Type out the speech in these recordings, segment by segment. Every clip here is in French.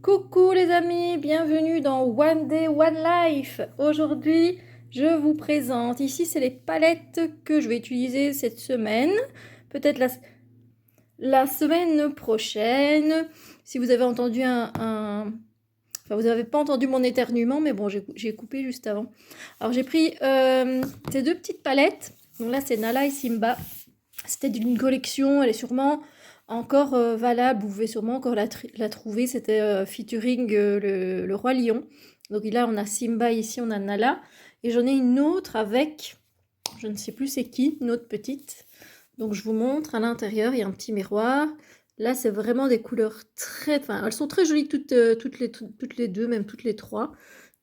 Coucou les amis, bienvenue dans One Day One Life. Aujourd'hui, je vous présente, ici c'est les palettes que je vais utiliser cette semaine, peut-être la semaine prochaine. Si vous avez entendu Enfin, vous n'avez pas entendu mon éternuement, mais bon, j'ai coupé juste avant. Alors j'ai pris ces deux petites palettes. Donc là c'est Nala et Simba. C'était d'une collection, elle est sûrement encore valable, vous pouvez sûrement encore la trouver. C'était featuring le Roi Lion. Donc là on a Simba, ici on a Nala. Et j'en ai une autre avec, je ne sais plus c'est qui, une autre petite. Donc je vous montre, à l'intérieur il y a un petit miroir. Là c'est vraiment des couleurs enfin elles sont très jolies toutes les deux, même toutes les trois.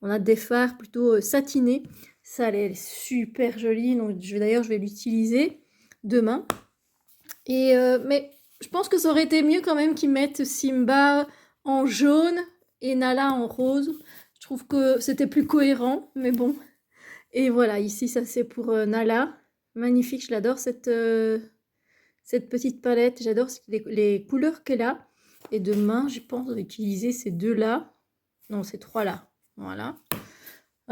On a des fards plutôt satinés. Ça elle est super jolie, donc d'ailleurs je vais l'utiliser demain. Mais je pense que ça aurait été mieux quand même qu'ils mettent Simba en jaune et Nala en rose. Je trouve que c'était plus cohérent, mais bon. Et voilà, ici ça c'est pour Nala. Magnifique, je l'adore cette petite palette. J'adore les couleurs qu'elle a. Et demain, je pense utiliser ces deux-là. Non, ces trois-là. Voilà.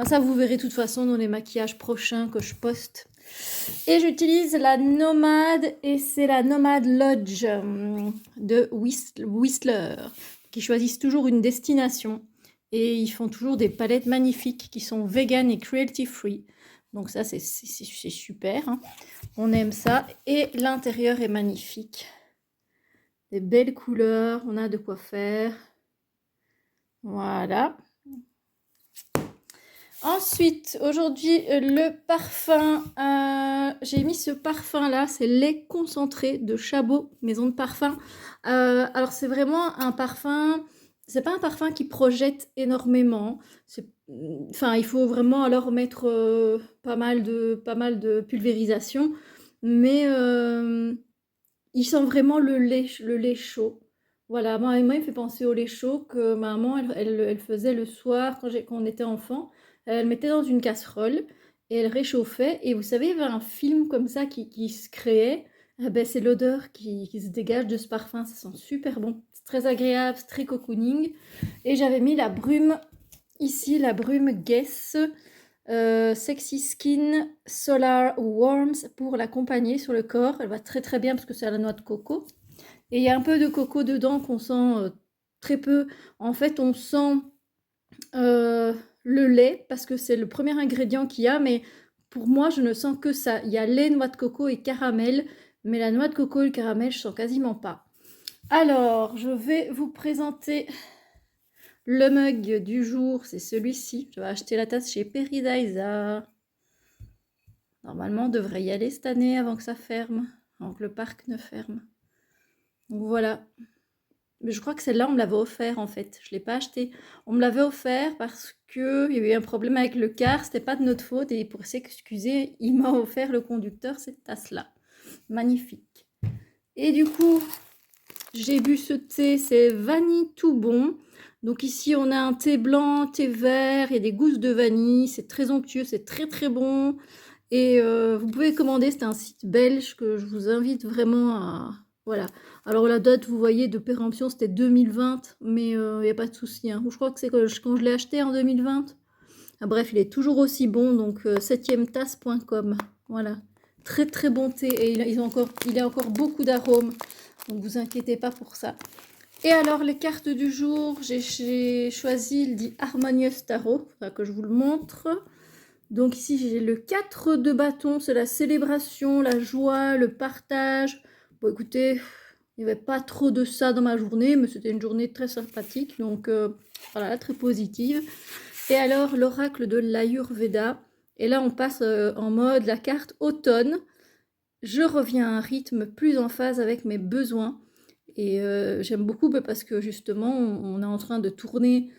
Ça, vous verrez de toute façon dans les maquillages prochains que je poste. Et j'utilise la Nomade, et c'est la Nomade Lodge de Whistler, qui choisissent toujours une destination. Et ils font toujours des palettes magnifiques qui sont vegan et cruelty free. Donc ça, c'est super. Hein. On aime ça. Et l'intérieur est magnifique. Des belles couleurs, on a de quoi faire. Voilà. Ensuite, aujourd'hui, le parfum, j'ai mis ce parfum-là, c'est lait concentré de Chabot, maison de parfum. Alors, c'est vraiment un parfum, c'est pas un parfum qui projette énormément. Enfin, il faut vraiment alors mettre pas mal de pulvérisation, mais il sent vraiment le lait chaud. Voilà, moi, il me fait penser au lait chaud que ma maman, elle faisait le soir quand on était enfant. Elle mettait dans une casserole et elle réchauffait. Et vous savez, il y avait un film comme ça qui se créait. Ah ben, c'est l'odeur qui se dégage de ce parfum. Ça sent super bon. C'est très agréable, c'est très cocooning. Et j'avais mis la brume ici, la brume Guess Sexy Skin Solar Warmth pour l'accompagner sur le corps. Elle va très très bien parce que c'est à la noix de coco. Et il y a un peu de coco dedans qu'on sent très peu. En fait, on sent le lait parce que c'est le premier ingrédient qu'il y a, mais pour moi, je ne sens que ça. Il y a lait, noix de coco et caramel, mais la noix de coco et le caramel, je sens quasiment pas. Alors, je vais vous présenter le mug du jour, c'est celui-ci. Je vais acheter la tasse chez Peridaisa. Normalement, on devrait y aller cette année avant que ça ferme, avant que le parc ne ferme. Donc voilà. Mais je crois que celle-là, on me l'avait offert en fait. Je ne l'ai pas acheté. On me l'avait offert parce qu'il y a eu un problème avec le car. C'était pas de notre faute. Et pour s'excuser, il m'a offert le conducteur cette tasse-là. Magnifique. Et du coup, j'ai bu ce thé. C'est vanille tout bon. Donc ici, on a un thé blanc, thé vert. Il y a des gousses de vanille. C'est très onctueux. C'est très très bon. Et vous pouvez commander. C'est un site belge que je vous invite vraiment à... Voilà. Alors la date, vous voyez, de péremption, c'était 2020, mais il n'y a pas de souci. Hein. Je crois que c'est quand je l'ai acheté en 2020. Ah, bref, il est toujours aussi bon, donc 7e-tasse.com. Voilà. Très très bon thé, et il a encore beaucoup d'arômes, donc vous inquiétez pas pour ça. Et alors, les cartes du jour, j'ai choisi le dit Harmonious Tarot, faudra que je vous le montre. Donc ici, j'ai le 4 de bâton, c'est la célébration, la joie, le partage. Bon, écoutez, il n'y avait pas trop de ça dans ma journée, mais c'était une journée très sympathique, donc voilà, très positive. Et alors, l'oracle de l'Ayurveda. Et là, on passe en mode la carte automne. Je reviens à un rythme plus en phase avec mes besoins. Et j'aime beaucoup parce que justement, on est en train de tourner.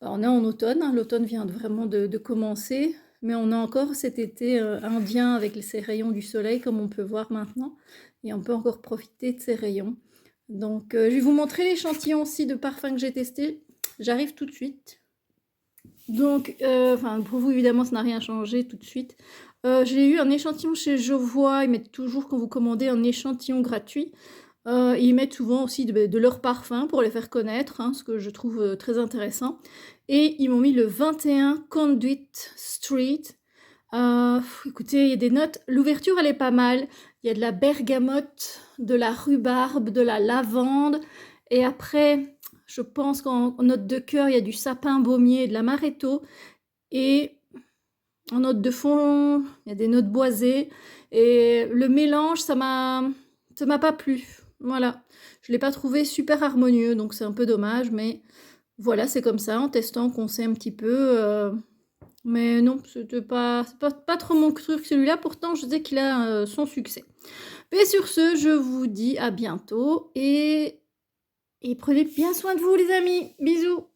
On est en automne, hein, l'automne vient vraiment de commencer. Mais on a encore cet été indien avec ces rayons du soleil, comme on peut voir maintenant. Et on peut encore profiter de ces rayons. Donc, je vais vous montrer l'échantillon aussi de parfum que j'ai testé. J'arrive tout de suite. Donc, pour vous, évidemment, ça n'a rien changé tout de suite. J'ai eu un échantillon chez Jovois. Ils mettent toujours, quand vous commandez, un échantillon gratuit. Ils mettent souvent aussi de leur parfum pour les faire connaître, hein, ce que je trouve, très intéressant et ils m'ont mis le 21 Conduit Street. Écoutez, il y a des notes, l'ouverture elle est pas mal. Il y a de la bergamote, de la rhubarbe, de la lavande et après, je pense qu'en note de cœur, il y a du sapin baumier et de l'amaretto et en note de fond, il y a des notes boisées et le mélange, ça m'a pas plu. Voilà, je l'ai pas trouvé super harmonieux, donc c'est un peu dommage, mais voilà, c'est comme ça, en testant qu'on sait un petit peu. Mais non, c'était pas trop mon truc celui-là, pourtant je sais qu'il a son succès. Mais sur ce, je vous dis à bientôt et prenez bien soin de vous les amis. Bisous.